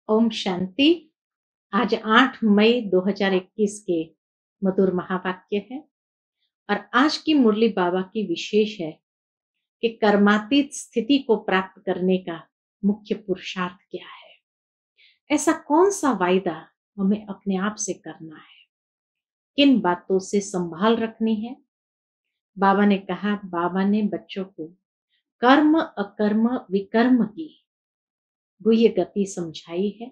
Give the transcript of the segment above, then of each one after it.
ओम शांति। आज 8 मई 2021 के मधुर महावाक्य है और आज की मुरली बाबा की विशेष है कि कर्मातीत स्थिति को प्राप्त करने का मुख्य पुरुषार्थ क्या है। ऐसा कौन सा वायदा हमें अपने आप से करना है, किन बातों से संभाल रखनी है। बाबा ने कहा, बाबा ने बच्चों को कर्म अकर्म विकर्म की गुह्य गति समझाई है।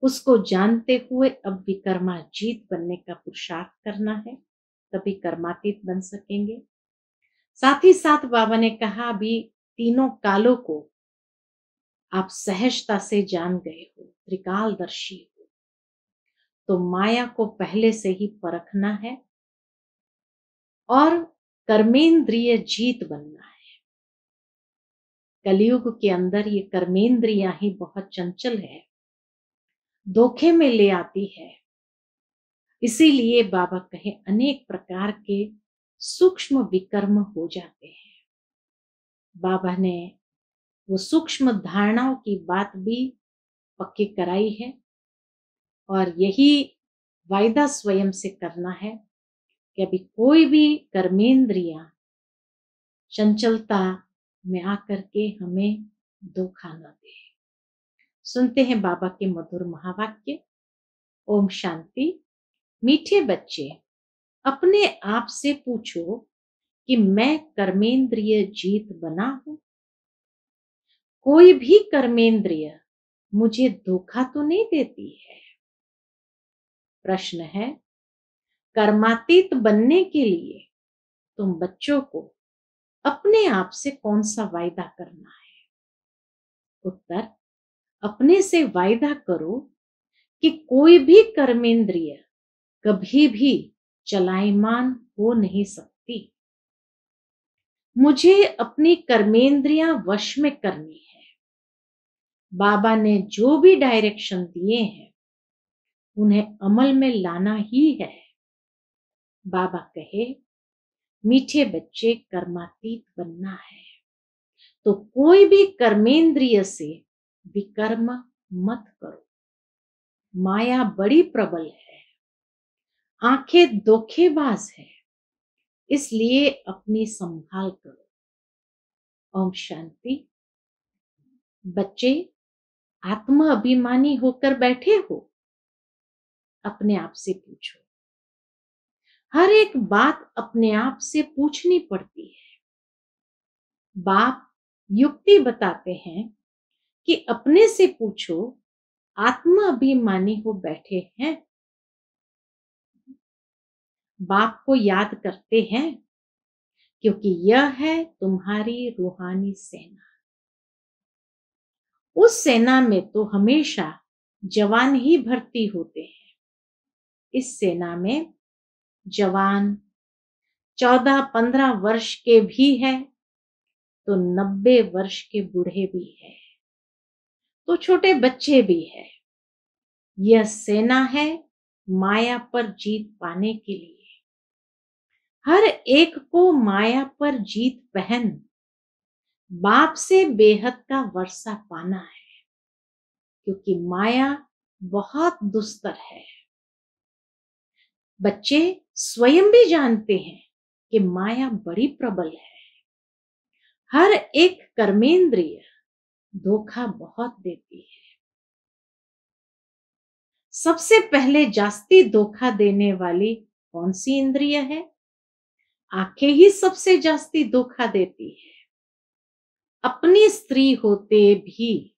उसको जानते हुए अब विकर्मा जीत बनने का पुरुषार्थ करना है, तभी कर्मातीत बन सकेंगे। साथ ही साथ बाबा ने कहा, अभी तीनों कालों को आप सहजता से जान गए हो, त्रिकालदर्शी हो, तो माया को पहले से ही परखना है और कर्मेंद्रिय जीत बनना है। कलयुग के अंदर ये कर्मेंद्रियां ही बहुत चंचल है, धोखे में ले आती है। इसीलिए बाबा कहे अनेक प्रकार के सूक्ष्म विकर्म हो जाते हैं। बाबा ने वो सूक्ष्म धारणाओं की बात भी पक्की कराई है और यही वायदा स्वयं से करना है कि अभी कोई भी कर्मेंद्रियां चंचलता में आकर के हमें धोखा न दे। सुनते हैं बाबा के मधुर महावाक्य। ओम शांति। मीठे बच्चे, अपने आप से पूछो कि मैं कर्मेंद्रिय जीत बना हूं। कोई भी कर्मेंद्रिय मुझे धोखा तो नहीं देती है। प्रश्न है, कर्मातीत बनने के लिए तुम बच्चों को अपने आप से कौन सा वायदा करना है? उत्तर, अपने से वायदा करो कि कोई भी कर्मेंद्रिय कभी भी चलायमान हो नहीं सकती। मुझे अपनी कर्मेंद्रियां वश में करनी है। बाबा ने जो भी डायरेक्शन दिए हैं उन्हें अमल में लाना ही है। बाबा कहे, मीठे बच्चे, कर्मातीत बनना है तो कोई भी कर्मेंद्रिय से विकर्म मत करो। माया बड़ी प्रबल है, आंखें धोखेबाज है, इसलिए अपनी संभाल करो। ओम शांति। बच्चे, आत्म अभिमानी होकर बैठे हो? अपने आप से पूछो। हर एक बात अपने आप से पूछनी पड़ती है। बाप युक्ति बताते हैं कि अपने से पूछो, आत्म अभिमानी हो बैठे हैं? बाप को याद करते हैं, क्योंकि यह है तुम्हारी रूहानी सेना। उस सेना में तो हमेशा जवान ही भर्ती होते हैं। इस सेना में जवान 14-15 वर्ष के भी है, तो 90 वर्ष के बूढ़े भी है, तो छोटे बच्चे भी है। यह सेना है माया पर जीत पाने के लिए। हर एक को माया पर जीत पहन बाप से बेहद का वर्षा पाना है, क्योंकि माया बहुत दुस्तर है। बच्चे स्वयं भी जानते हैं कि माया बड़ी प्रबल है। हर एक कर्मेंद्रिय धोखा बहुत देती है। सबसे पहले जास्ती धोखा देने वाली कौन सी इंद्रिय है? आंखें ही सबसे जास्ती धोखा देती है। अपनी स्त्री होते भी,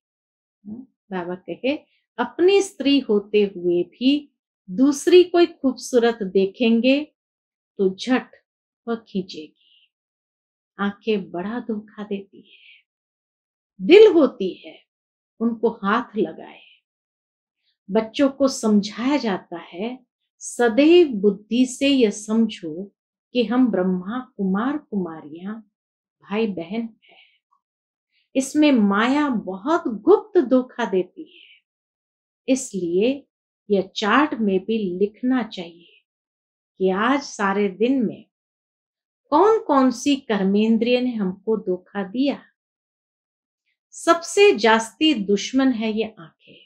बाबा कहे, अपनी स्त्री होते हुए भी दूसरी कोई खूबसूरत देखेंगे तो झट वह खींचेगी। आंखें बड़ा धोखा देती है। दिल होती है उनको हाथ लगाए। बच्चों को समझाया जाता है, सदैव बुद्धि से यह समझो कि हम ब्रह्मा कुमार कुमारियां भाई बहन हैं। इसमें माया बहुत गुप्त धोखा देती है। इसलिए यह चार्ट में भी लिखना चाहिए कि आज सारे दिन में कौन कौन सी कर्मेंद्रिय ने हमको धोखा दिया। सबसे जास्ती दुश्मन है ये आंखें।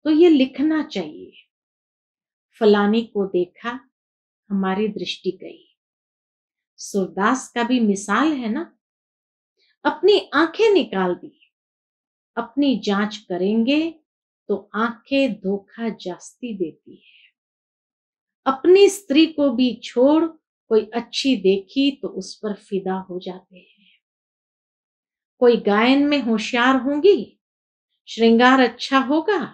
तो ये लिखना चाहिए। फलानी को देखा, हमारी दृष्टि गई। सूरदास का भी मिसाल है ना, अपनी आंखें निकाल दी। अपनी जांच करेंगे तो आंखें धोखा जास्ती देती है। अपनी स्त्री को भी छोड़ कोई अच्छी देखी तो उस पर फिदा हो जाते हैं। कोई गायन में होशियार होंगी, श्रृंगार अच्छा होगा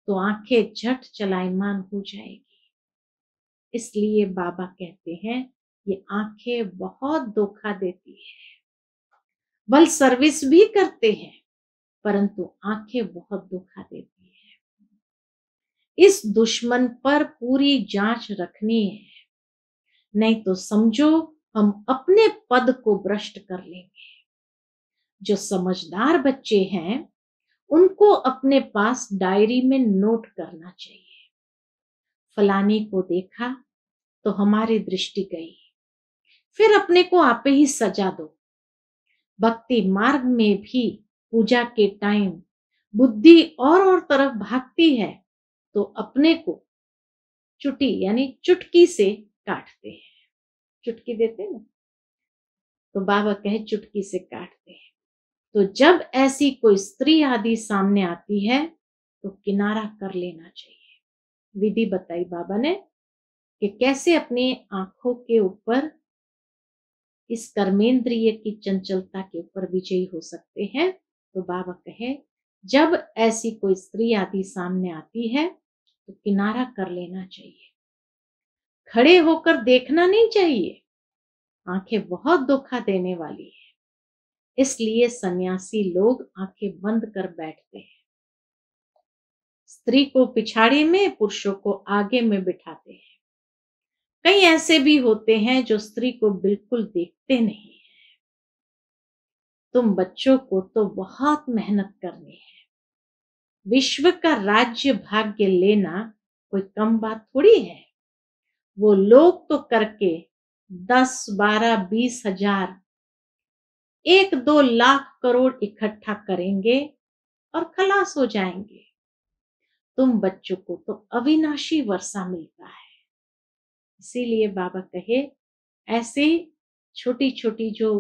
तो आंखें झट चलायमान हो जाएगी। इसलिए बाबा कहते हैं ये आंखें बहुत धोखा देती है। बल सर्विस भी करते हैं परंतु आंखें बहुत धोखा देती है। इस दुश्मन पर पूरी जांच रखनी है, नहीं तो समझो हम अपने पद को भ्रष्ट कर लेंगे। जो समझदार बच्चे हैं उनको अपने पास डायरी में नोट करना चाहिए। फलानी को देखा तो हमारी दृष्टि गई। फिर अपने को आपे ही सजा दो। भक्ति मार्ग में भी पूजा के टाइम बुद्धि और तरफ भागती है तो अपने को चुटी यानी चुटकी से काटते हैं। चुटकी देते ना, तो बाबा कहे चुटकी से काटते हैं। तो जब ऐसी कोई स्त्री आदि सामने आती है तो किनारा कर लेना चाहिए। विधि बताई बाबा ने कि कैसे अपनी आंखों के ऊपर इस कर्मेंद्रिय की चंचलता के ऊपर विजयी हो सकते हैं। तो बाबा कहे जब ऐसी कोई स्त्री आदि सामने आती है तो किनारा कर लेना चाहिए। खड़े होकर देखना नहीं चाहिए, आंखें बहुत धोखा देने वाली है। इसलिए सन्यासी लोग आंखें बंद कर बैठते हैं। स्त्री को पिछाड़ी में, पुरुषों को आगे में बिठाते हैं। कई ऐसे भी होते हैं जो स्त्री को बिल्कुल देखते नहीं है। तुम बच्चों को तो बहुत मेहनत करनी है। विश्व का राज्य भाग्य लेना कोई कम बात थोड़ी है। वो लोग तो करके 10, 12, 20 हजार, 1-2 लाख करोड़ इकट्ठा करेंगे और खलास हो जाएंगे। तुम बच्चों को तो अविनाशी वर्षा मिलता है। इसीलिए बाबा कहे ऐसे छोटी छोटी जो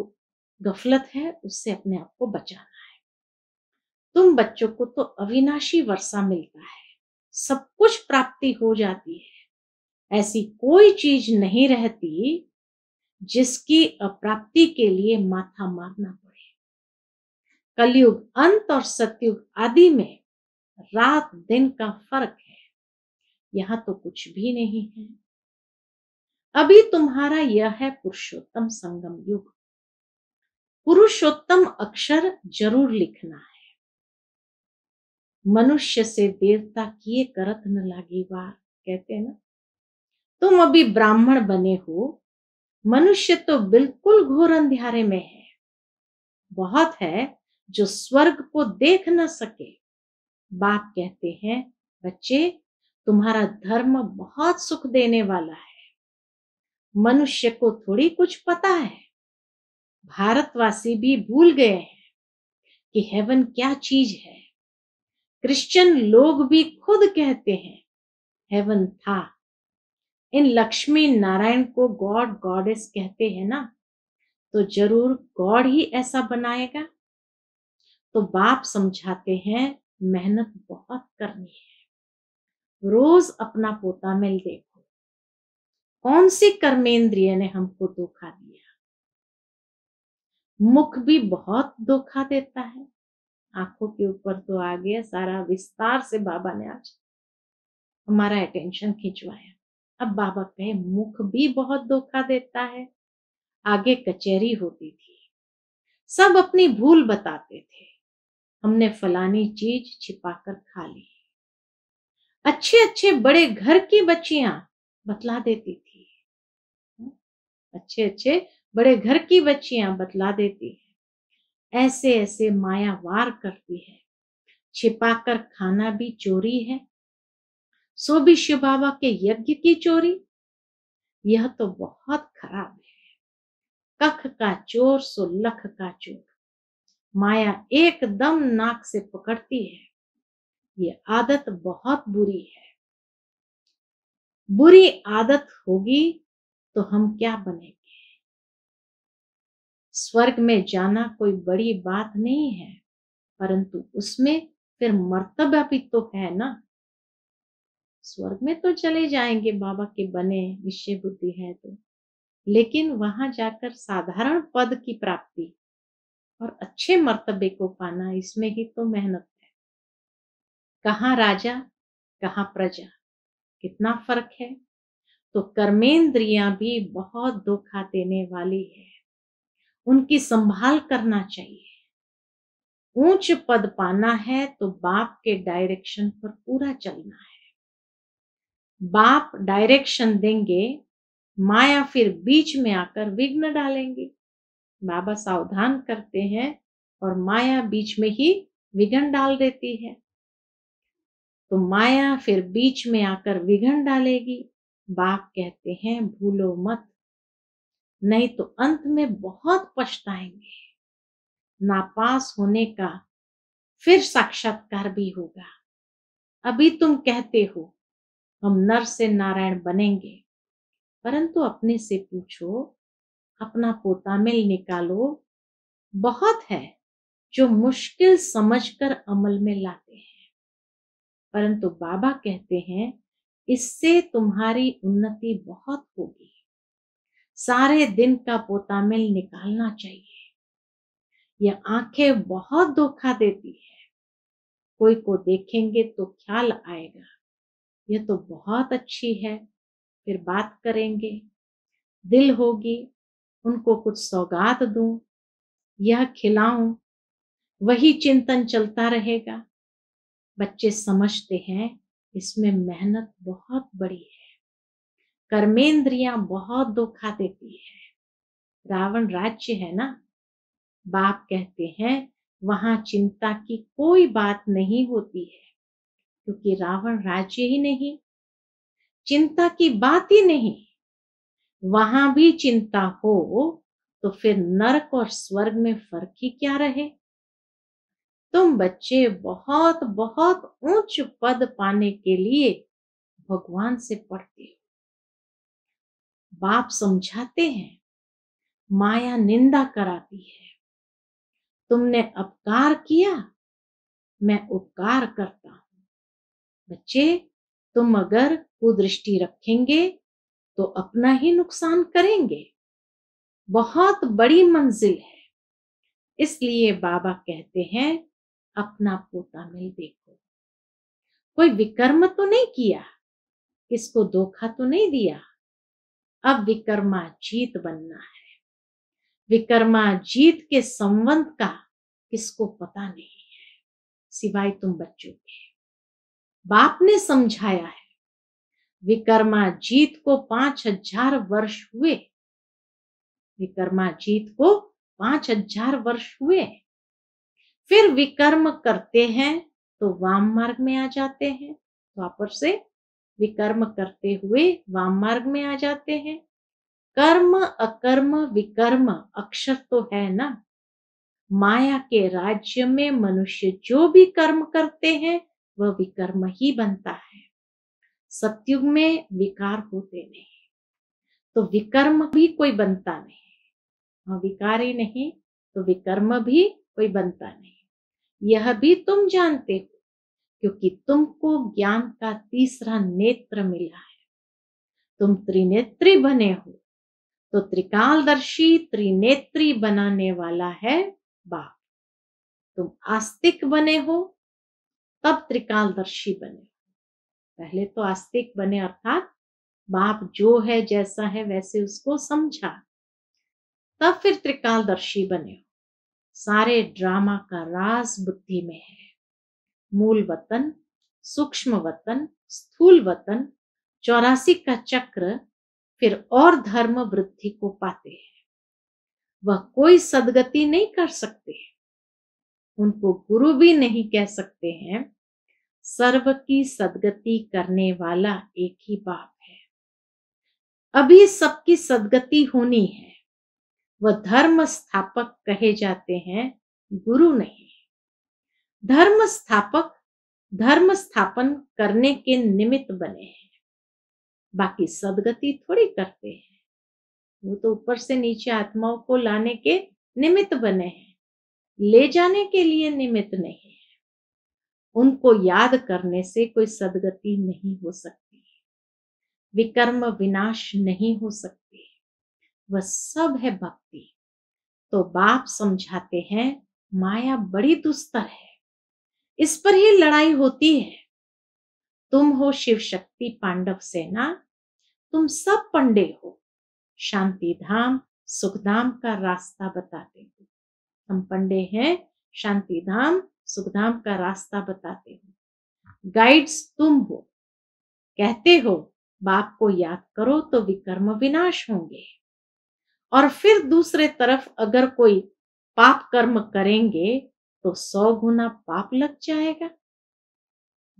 गफलत है उससे अपने आप को बचाना है। तुम बच्चों को तो अविनाशी वर्षा मिलता है, सब कुछ प्राप्ति हो जाती है। ऐसी कोई चीज नहीं रहती जिसकी अप्राप्ति के लिए माथा मारना पड़े। कलयुग अंत और सतयुग आदि में रात दिन का फर्क है, यहां तो कुछ भी नहीं है। अभी तुम्हारा यह है पुरुषोत्तम संगम युग। पुरुषोत्तम अक्षर जरूर लिखना है। मनुष्य से देवता किए करत न लागी वार, कहते हैं ना। तुम अभी ब्राह्मण बने हो, मनुष्य तो बिल्कुल घोर अंधियारे में है। बहुत है जो स्वर्ग को देख न सके। बाप कहते हैं बच्चे तुम्हारा धर्म बहुत सुख देने वाला है। मनुष्य को थोड़ी कुछ पता है। भारतवासी भी भूल गए हैं कि हेवन क्या चीज है। क्रिश्चियन लोग भी खुद कहते हैं हेवन था। इन लक्ष्मी नारायण को गॉड गॉडेस कहते हैं ना, तो जरूर गॉड ही ऐसा बनाएगा। तो बाप समझाते हैं मेहनत बहुत करनी है। रोज अपना पोता मिल देखो, कौन सी कर्मेंद्रिय ने हमको धोखा दिया। मुख भी बहुत धोखा देता है। आंखों के ऊपर तो आ गया सारा विस्तार से बाबा ने आज हमारा अटेंशन खिंचवाया। अब बाबा कहे मुख भी बहुत धोखा देता है। आगे कचहरी होती थी, सब अपनी भूल बताते थे। हमने फलानी चीज छिपाकर खा ली। अच्छे अच्छे बड़े घर की बच्चियां बतला देती थी। अच्छे अच्छे बड़े घर की बच्चियां बतला देती है। ऐसे ऐसे माया वार करती है। छिपाकर खाना भी चोरी है, सो भी शिव बाबा के यज्ञ की चोरी। यह तो बहुत खराब है। कख का चोर सो लख का चोर। माया एकदम नाक से पकड़ती है। ये आदत बहुत बुरी है। बुरी आदत होगी तो हम क्या बनेंगे? स्वर्ग में जाना कोई बड़ी बात नहीं है, परंतु उसमें फिर मर्तबा भी तो है ना। स्वर्ग में तो चले जाएंगे बाबा के बने, निश्चय बुद्धि है तो, लेकिन वहां जाकर साधारण पद की प्राप्ति और अच्छे मर्तबे को पाना, इसमें ही तो मेहनत है। कहाँ राजा कहाँ प्रजा, कितना फर्क है। तो कर्मेंद्रियां भी बहुत धोखा देने वाली है, उनकी संभाल करना चाहिए। ऊंच पद पाना है तो बाप के डायरेक्शन पर पूरा चलना है। बाप डायरेक्शन देंगे, माया फिर बीच में आकर विघ्न डालेंगे। बाबा सावधान करते हैं और माया बीच में ही विघ्न डाल देती है। तो माया फिर बीच में आकर विघ्न डालेगी। बाप कहते हैं भूलो मत, नहीं तो अंत में बहुत पछताएंगे। नापास होने का फिर साक्षात्कार भी होगा। अभी तुम कहते हो हम नर से नारायण बनेंगे, परंतु अपने से पूछो, अपना पोतामेल निकालो। बहुत है जो मुश्किल समझकर अमल में लाते हैं, परंतु बाबा कहते हैं इससे तुम्हारी उन्नति बहुत होगी। सारे दिन का पोतामेल निकालना चाहिए। यह आंखें बहुत धोखा देती है। कोई को देखेंगे तो ख्याल आएगा यह तो बहुत अच्छी है, फिर बात करेंगे, दिल होगी उनको कुछ सौगात दूं, यह खिलाऊं, वही चिंतन चलता रहेगा। बच्चे समझते हैं इसमें मेहनत बहुत बड़ी है। कर्मेंद्रियां बहुत धोखा देती है। रावण राज्य है ना, बाप कहते हैं वहां चिंता की कोई बात नहीं होती है, क्योंकि रावण राज्य ही नहीं, चिंता की बात ही नहीं। वहां भी चिंता हो तो फिर नरक और स्वर्ग में फर्क ही क्या रहे। तुम बच्चे बहुत बहुत उच्च पद पाने के लिए भगवान से पढ़ते हो। बाप समझाते हैं माया निंदा कराती है। तुमने अपकार किया, मैं उपकार करता हूं। बच्चे तुम अगर कुदृष्टि रखेंगे तो अपना ही नुकसान करेंगे। बहुत बड़ी मंजिल है, इसलिए बाबा कहते हैं अपना पोतामेल देखो। कोई विकर्म तो नहीं किया, किसको धोखा तो नहीं दिया। अब विकर्माजीत बनना है। विकर्माजीत के संबंध का किसको पता नहीं है सिवाय तुम बच्चों के। बाप ने समझाया है विकर्माजीत को 5000 वर्ष हुए। विकर्माजीत को 5000 वर्ष हुए। फिर विकर्म करते हैं तो वाम मार्ग में आ जाते हैं, वापस से विकर्म करते हुए वाम मार्ग में आ जाते हैं। कर्म अकर्म विकर्म अक्षर तो है ना। माया के राज्य में मनुष्य जो भी कर्म करते हैं वह विकर्म ही बनता है। सतयुग में विकार होते नहीं, तो विकर्म भी कोई बनता नहीं। विकार ही नहीं तो विकर्म भी कोई बनता नहीं। यह भी तुम जानते हो, क्योंकि तुमको ज्ञान का तीसरा नेत्र मिला है। तुम त्रिनेत्री बने हो, तो त्रिकालदर्शी त्रिनेत्री बनाने वाला है बाप। तुम आस्तिक बने हो तब त्रिकालदर्शी बने। पहले तो आस्तिक बने, अर्थात बाप जो है जैसा है वैसे उसको समझा, तब फिर त्रिकालदर्शी बने हो। सारे ड्रामा का राज बुद्धि में है। मूल वतन, सूक्ष्म वतन, स्थूल वतन, 84 का चक्र, फिर और धर्म वृद्धि को पाते हैं। वह कोई सदगति नहीं कर सकते, उनको गुरु भी नहीं कह सकते हैं। सर्व की सदगति करने वाला एक ही बाप है। अभी सबकी सदगति होनी है। वह धर्म स्थापक कहे जाते हैं, गुरु नहीं। धर्म स्थापक धर्म स्थापन करने के निमित्त बने हैं, बाकी सदगति थोड़ी करते हैं। वो तो ऊपर से नीचे आत्माओं को लाने के निमित्त बने हैं, ले जाने के लिए निमित्त नहीं है। उनको याद करने से कोई सदगति नहीं हो सकती, विकर्म विनाश नहीं हो सकती, वह सब है भक्ति। तो बाप समझाते हैं माया बड़ी दुस्तर है, इस पर ही लड़ाई होती है। तुम हो शिव शक्ति पांडव सेना, तुम सब पंडे हो, शांति धाम सुखधाम का रास्ता बताते हो। हम पंडे हैं, शांति धाम सुखधाम का रास्ता बताते हो। गाइड्स तुम हो, कहते हो बाप को याद करो तो विकर्म विनाश होंगे। और फिर दूसरे तरफ अगर कोई पाप कर्म करेंगे तो 100 गुना पाप लग जाएगा।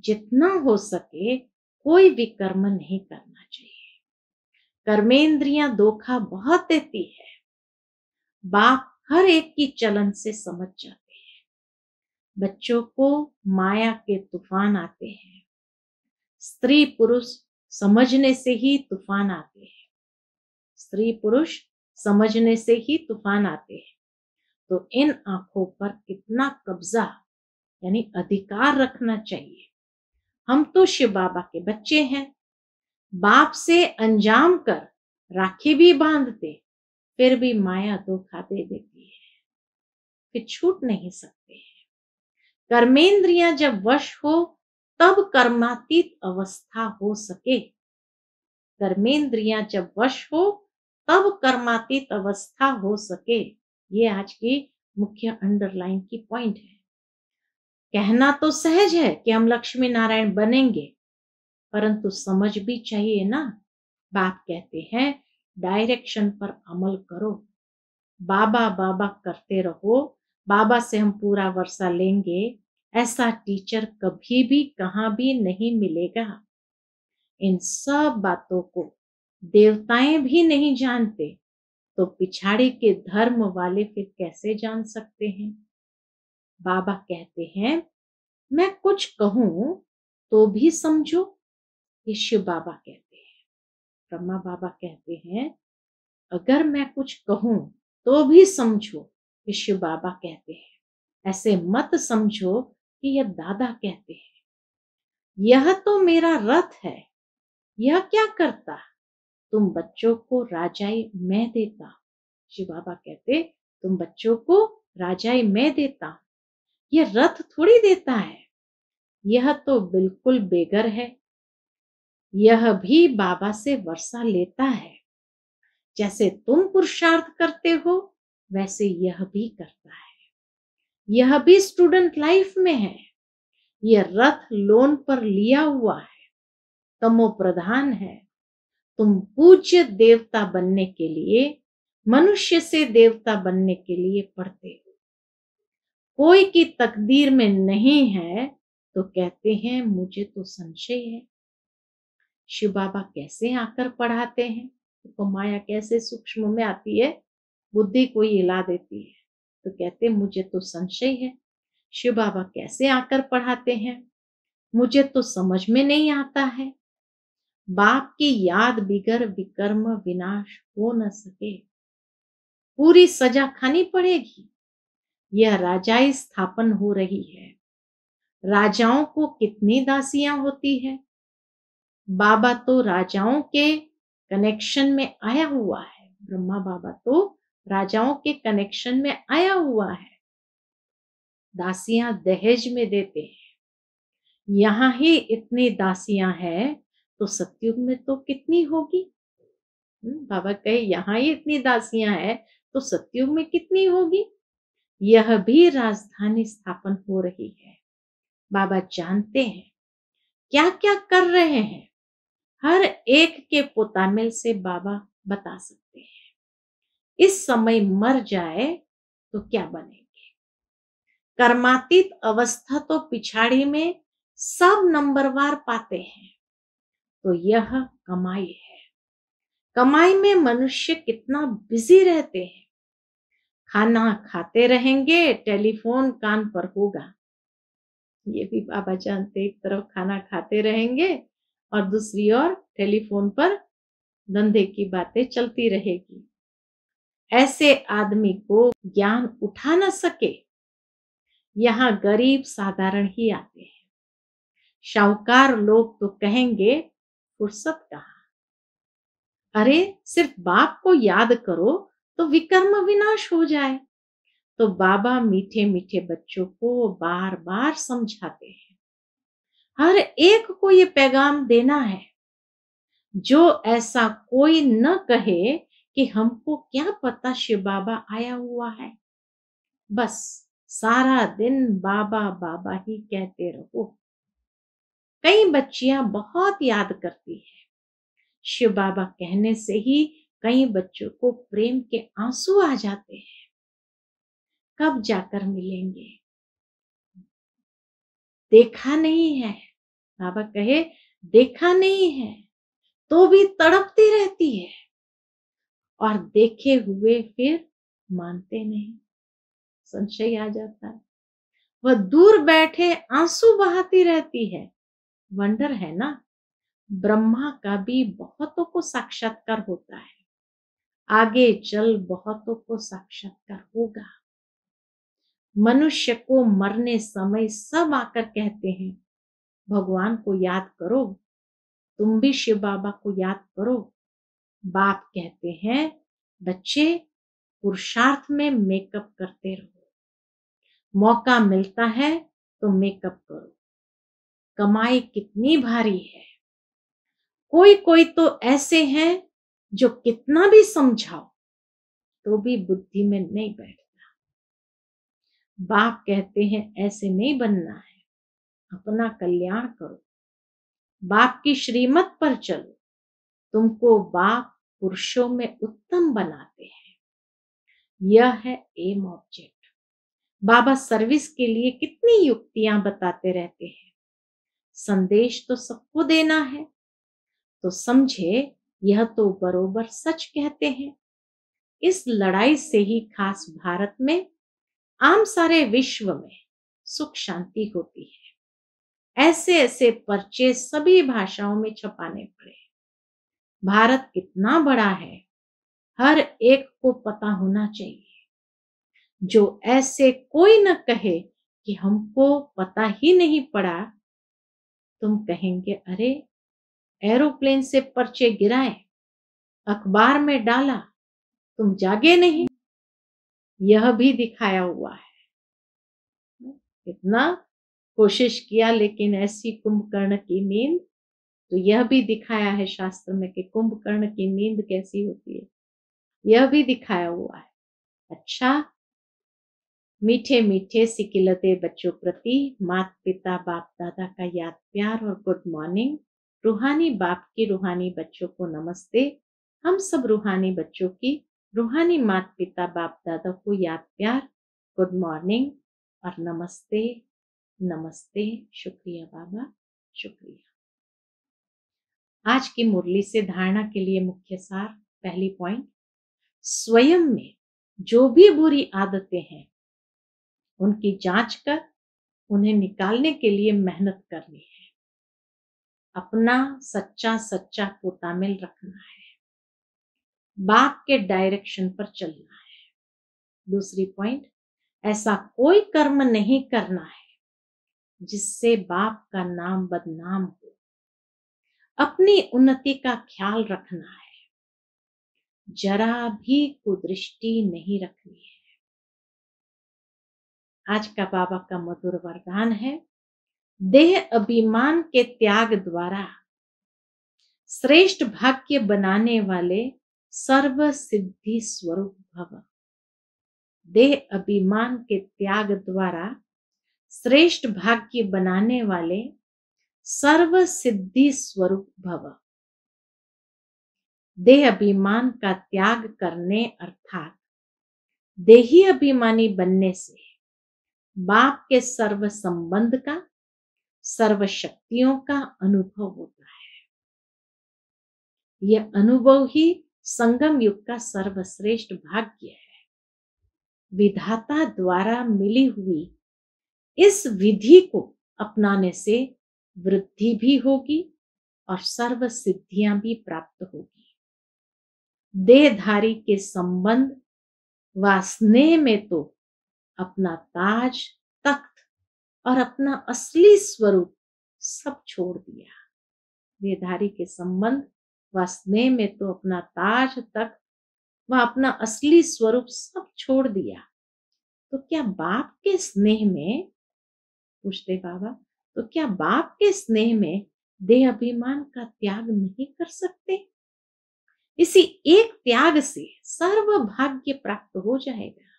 जितना हो सके कोई विकर्म नहीं करना चाहिए। कर्मेंद्रियां धोखा बहुत देती है, बाप हर एक की चलन से समझ जाते हैं। बच्चों को माया के तूफान आते हैं, स्त्री पुरुष समझने से ही तूफान आते हैं, स्त्री पुरुष समझने से ही तूफान आते हैं। तो इन आंखों पर कितना कब्जा यानी अधिकार रखना चाहिए। हम तो शिव बाबा के बच्चे हैं, बाप से अंजाम कर राखी भी बांधते, फिर भी माया धोखा दे देती है, फिर छूट नहीं सकते हैं। कर्मेंद्रियां जब वश हो तब कर्मातीत अवस्था हो सके। कर्मेंद्रियां जब वश हो तब कर्मातीत अवस्था हो सके। ये आज की मुख्य अंडरलाइन की पॉइंट है। कहना तो सहज है कि हम लक्ष्मी नारायण बनेंगे, परंतु समझ भी चाहिए ना। बाप कहते हैं डायरेक्शन पर अमल करो, बाबा बाबा करते रहो, बाबा से हम पूरा वर्षा लेंगे, ऐसा टीचर कभी भी कहाँ भी नहीं मिलेगा। इन सब बातों को देवताएं भी नहीं जानते, तो पिछाड़ी के धर्म वाले फिर कैसे जान सकते हैं। बाबा कहते हैं मैं कुछ कहूं तो भी समझो, ये शिव बाबा कहते हैं। ब्रह्मा बाबा कहते हैं अगर मैं कुछ कहूं तो भी समझो, ये शिव बाबा कहते हैं। ऐसे मत समझो कि यह दादा कहते हैं। यह तो मेरा रथ है, यह क्या करता, तुम बच्चों को राजाई मैं देता। शिव बाबा कहते तुम बच्चों को राजाई मैं देता, यह रथ थोड़ी देता है, यह तो बिल्कुल बेगर है। यह भी बाबा से वर्षा लेता है, जैसे तुम पुरुषार्थ करते हो वैसे यह भी करता है। यह भी स्टूडेंट लाइफ में है। यह रथ लोन पर लिया हुआ है, तमो प्रधान है। तुम पूज्य देवता बनने के लिए, मनुष्य से देवता बनने के लिए पढ़ते हो। कोई की तकदीर में नहीं है तो कहते हैं मुझे तो संशय है। शिव बाबा कैसे आकर पढ़ाते हैं, तो माया कैसे सूक्ष्म में आती है, बुद्धि को हिला देती है। तो कहते मुझे तो संशय है। शिव बाबा कैसे आकर पढ़ाते हैं, मुझे तो समझ में नहीं आता है। बाप की याद बिगर विकर्म विनाश हो न सके, पूरी सजा खानी पड़ेगी। यह राजाई स्थापन हो रही है। राजाओं को कितनी दासियां होती है। बाबा तो राजाओं के कनेक्शन में आया हुआ है, ब्रह्मा बाबा तो राजाओं के कनेक्शन में आया हुआ है। दासियां दहेज में देते हैं। यहां ही इतनी दासियां हैं तो सतयुग में तो कितनी होगी। बाबा कहे यहाँ ही इतनी दासियां हैं तो सतयुग में कितनी होगी। यह भी राजधानी स्थापन हो रही है। बाबा जानते हैं क्या क्या कर रहे हैं, हर एक के पोतामिल से बाबा बता सकते हैं। इस समय मर जाए तो क्या बनेंगे। कर्मातीत अवस्था तो पिछाड़ी में सब नंबरवार पाते हैं, तो यह कमाई है। कमाई में मनुष्य कितना बिजी रहते हैं। खाना खाते रहेंगे, टेलीफोन कान पर होगा, ये भी बाबा जानते, एक तरफ खाना खाते रहेंगे और दूसरी ओर टेलीफोन पर धंधे की बातें चलती रहेगी। ऐसे आदमी को ज्ञान उठा न सके, यहाँ गरीब साधारण ही आते हैं। शाहूकार लोग तो कहेंगे फुर्सत कहाँ। अरे सिर्फ बाप को याद करो तो विकर्म विनाश हो जाए। तो बाबा मीठे मीठे बच्चों को बार बार समझाते हैं। हर एक को ये पैगाम देना है, जो ऐसा कोई न कहे कि हमको क्या पता शिव बाबा आया हुआ है। बस सारा दिन बाबा बाबा ही कहते रहो। कई बच्चियां बहुत याद करती हैं। शिव बाबा कहने से ही कई बच्चों को प्रेम के आंसू आ जाते हैं। कब जाकर मिलेंगे? देखा नहीं है। बाबा कहे देखा नहीं है तो भी तड़पती रहती है, और देखे हुए फिर मानते नहीं। संशय आ जाता है। वह दूर बैठे आंसू बहाती रहती है। वंडर है ना, ब्रह्मा का भी बहुतों को साक्षात्कार होता है, आगे चल बहुतों को साक्षात्कार होगा। मनुष्य को मरने समय सब आकर कहते हैं भगवान को याद करो, तुम भी शिव बाबा को याद करो। बाप कहते हैं बच्चे पुरुषार्थ में मेकअप करते रहो, मौका मिलता है तो मेकअप करो। कमाई कितनी भारी है। कोई कोई तो ऐसे हैं जो कितना भी समझाओ तो भी बुद्धि में नहीं बैठता। बाप कहते हैं ऐसे नहीं बनना है, अपना कल्याण करो, बाप की श्रीमत पर चलो। तुमको बाप पुरुषों में उत्तम बनाते हैं। यह है एम ऑब्जेक्ट। बाबा सर्विस के लिए कितनी युक्तियां बताते रहते हैं। संदेश तो सबको देना है, तो समझे यह तो बरोबर सच कहते हैं। इस लड़ाई से ही खास भारत में, आम सारे विश्व में सुख शांति होती है। ऐसे ऐसे पर्चे सभी भाषाओं में छपाने पड़े। भारत कितना बड़ा है, हर एक को पता होना चाहिए। जो ऐसे कोई न कहे कि हमको पता ही नहीं पड़ा, तुम कहेंगे अरे एरोप्लेन से पर्चे गिराए, अखबार में डाला, तुम जागे नहीं। यह भी दिखाया हुआ है। इतना कोशिश किया लेकिन ऐसी कुंभकर्ण की नींद, तो यह भी दिखाया है शास्त्र में कि कुंभकर्ण की नींद कैसी होती है, यह भी दिखाया हुआ है। अच्छा, मीठे मीठे सिकिलते बच्चों प्रति माता पिता बाप दादा का याद प्यार और गुड मॉर्निंग। रूहानी बाप की रूहानी बच्चों को नमस्ते। हम सब रूहानी बच्चों की रूहानी माता पिता बाप दादा को याद प्यार, गुड मॉर्निंग और नमस्ते नमस्ते। शुक्रिया बाबा, शुक्रिया। आज की मुरली से धारणा के लिए मुख्य सार। पहली पॉइंट, स्वयं में जो भी बुरी आदतें हैं उनकी जांच कर उन्हें निकालने के लिए मेहनत करनी है। अपना सच्चा सच्चा को तामिल रखना है, बाप के डायरेक्शन पर चलना है। दूसरी पॉइंट, ऐसा कोई कर्म नहीं करना है जिससे बाप का नाम बदनाम हो। अपनी उन्नति का ख्याल रखना है, जरा भी कुदृष्टि नहीं रखनी है। आज का बाबा का मधुर वरदान है, देह अभिमान के त्याग द्वारा श्रेष्ठ भाग्य बनाने वाले सर्व सिद्धि स्वरूप भव। देह अभिमान के त्याग द्वारा श्रेष्ठ भाग्य बनाने वाले सर्व सिद्धि स्वरूप भव। देह अभिमान का त्याग करने अर्थात देही अभिमानी बनने से बाप के सर्व संबंध का, सर्व शक्तियों का अनुभव होता है। यह अनुभव ही संगम युग का सर्वश्रेष्ठ भाग्य है। विधाता द्वारा मिली हुई इस विधि को अपनाने से वृद्धि भी होगी और सर्व सिद्धियां भी प्राप्त होगी। देहधारी के संबंध व स्नेह में तो अपना ताज, तख्त और अपना असली स्वरूप सब छोड़ दिया। देहधारी के संबंध व स्नेह में तो अपना ताज, तख्त व अपना असली स्वरूप सब छोड़ दिया। तो क्या बाप के स्नेह में, पूछते बाबा, तो क्या बाप के स्नेह में देह अभिमान का त्याग नहीं कर सकते? इसी एक त्याग से सर्व भाग्य प्राप्त हो जाएगा।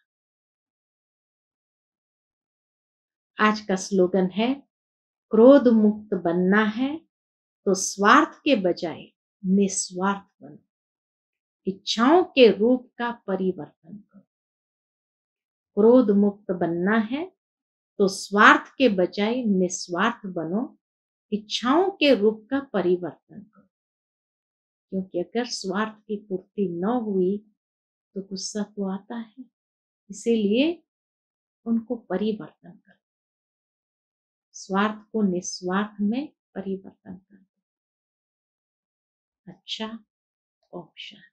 आज का स्लोगन है, क्रोध मुक्त बनना है तो स्वार्थ के बजाय निस्वार्थ बनो, इच्छाओं के रूप का परिवर्तन करो। क्रोध मुक्त बनना है तो स्वार्थ के बजाय निस्वार्थ बनो, इच्छाओं के रूप का परिवर्तन करो। क्योंकि अगर स्वार्थ की पूर्ति न हुई तो गुस्सा तो आता है, इसीलिए उनको परिवर्तन करो, स्वार्थ को निस्वार्थ में परिवर्तन करो। अच्छा, ओम शांति।